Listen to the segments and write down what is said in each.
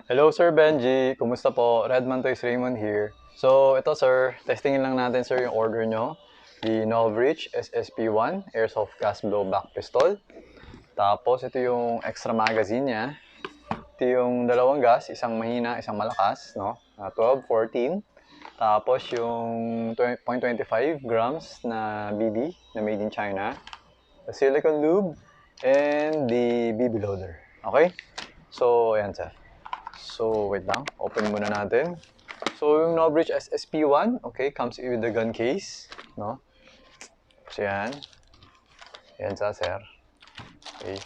Hello Sir Benjie, kumusta po? Redman Toys Raymond here. So ito sir, testingin lang natin sir yung order nyo. The Novritsch SSP-1 Airsoft Gas Blowback Pistol. Tapos ito yung extra magazine niya. Ito yung dalawang gas, isang mahina, isang malakas, no? 12, 14. Tapos yung 0.25 grams na BB na made in China. The silicone lube and the BB loader. Okay? So ayan sir. So, wait lang. Open muna natin. So, yung Novritsch SSP-1, okay, comes with the gun case, no? So, yan. Yan sa, sir. Okay.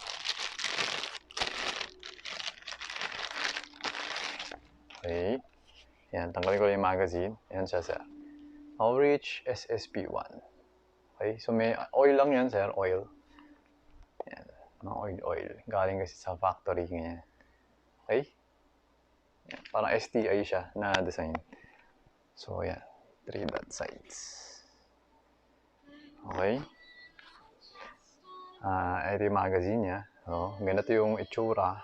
Okay. Yan, tanggalin ko lang yung magazine. Yan siya, sir. Novritsch SSP-1. Okay, so may oil lang yan, sir. Oil. Yan. Mga oil. Galing kasi sa factory ganyan. Okay? Yan, parang STI siya na design. So, yan. 3 dot sides. Okay. Ito yung magazine niya. So, ganito yung itsura.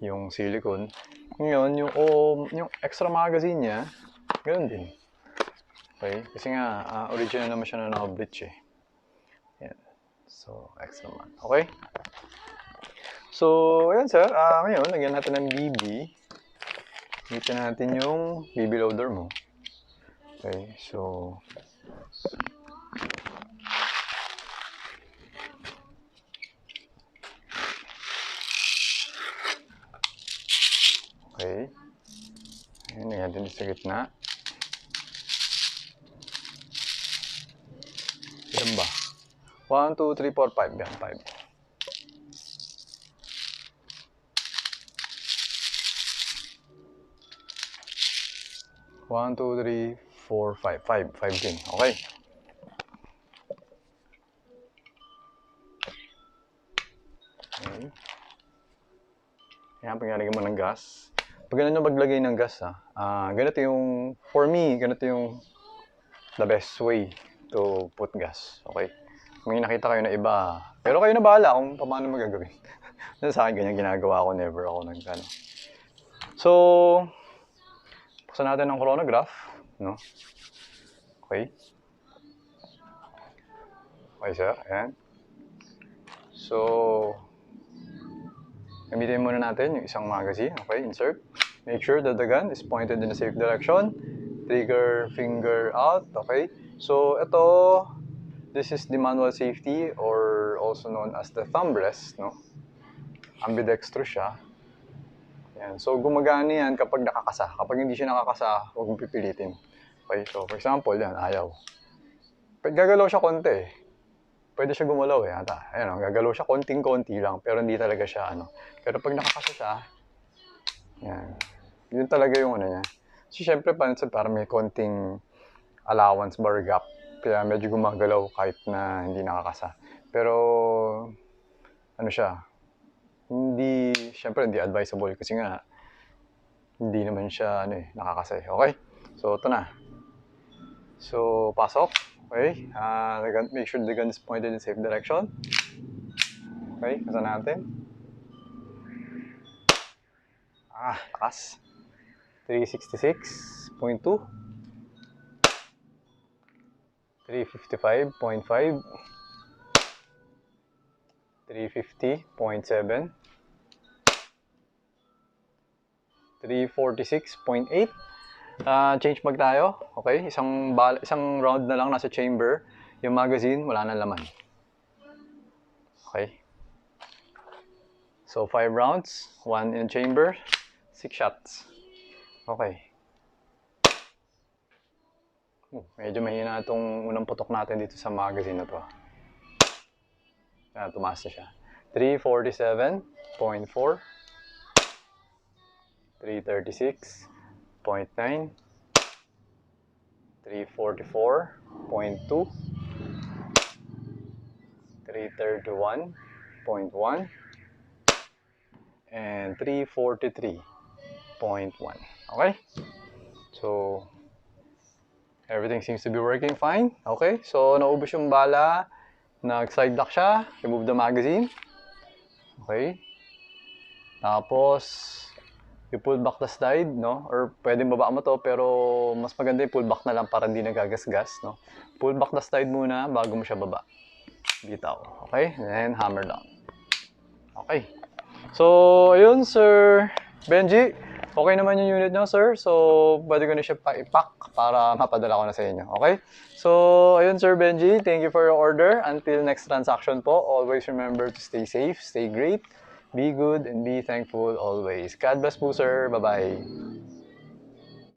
Yung silicone. Ngayon, yung extra magazine niya, ganoon din. Okay. Kasi nga, original naman siya na Novritsch eh. Yan. So, extra man. Okay. So, ayan sir. Ngayon, lagyan natin ng BB. Dito natin yung BB loader mo. Okay, so okay. Ayan, lagyan natin sa gitna. Ilan ba? 1, 2, 3, 4, 5. Yan, 5. 1, 2, 3, 4, 5. 5 din. Okay. Okay. Ayan, paglalagay mo ng gas. Pag ganun yung maglagay ng gas, ganito yung, for me, ganito yung the best way to put gas. Okay. Kung may nakita kayo na iba, pero kayo na bahala kung paano magagawin. Sa akin, ganyan ginagawa ko, never ako nagkano. So, buksan natin ang chronograph, no? Okay. Okay, sir. Ayan. So, gamitin muna natin yung isang magazine. Okay, insert. Make sure that the gun is pointed in a safe direction. Trigger finger out. Okay. So, ito, this is the manual safety or also known as the thumb rest, no? Ambidextrous siya. Yan. So, gumagana yan kapag nakakasa. Kapag hindi siya nakakasa, huwag mong pipilitin. Okay, so for example, yan, ayaw. Pag gagalaw siya konti, pwede siya gumalaw eh. Ayan, gagalaw siya konting-konti lang, pero hindi talaga siya ano. Pero pag nakakasa siya, yan. Yun talaga yung ano niya. So, syempre, parang may konting allowance bar gap. Kaya medyo gumagalaw kahit na hindi nakakasa. Pero, ano siya, syempre hindi advisable kasi nga hindi naman siya nakakasay. Okay? So ito na. So pasok. Okay? Make sure the gun is pointed in safe direction. Okay, kasa natin. Lakas. 366.2 355.5 350.7 346.8. Change mag tayo. Okay, isang round na lang nasa chamber. Yung magazine wala na laman. Okay. So 5 rounds, 1 in chamber, 6 shots. Okay. Medyo mahina itong unang putok natin dito sa magazine na to. Tumaas na siya. 347.4 336.9 344.2 331.1 and 343.1. Okay? So, everything seems to be working fine. Okay? So, naubos yung bala. Nag-side lock siya. Remove the magazine. Okay? Tapos, You pull back the slide, no? Or pwedeng baba mo to, pero mas maganda yung pull back na lang para hindi nagagasgas, no? Pull back the slide muna bago mo siya baba. Bitaw. Okay? And then hammer down. Okay. So, ayun, Sir Benji. Okay naman yung unit nyo, sir. So, pwede ko na siya pa-ipack para mapadala ko na sa inyo. Okay? So, ayun, Sir Benji. Thank you for your order. Until next transaction po, always remember to stay safe, stay great, be good, and be thankful always. God bless po, sir. Bye-bye.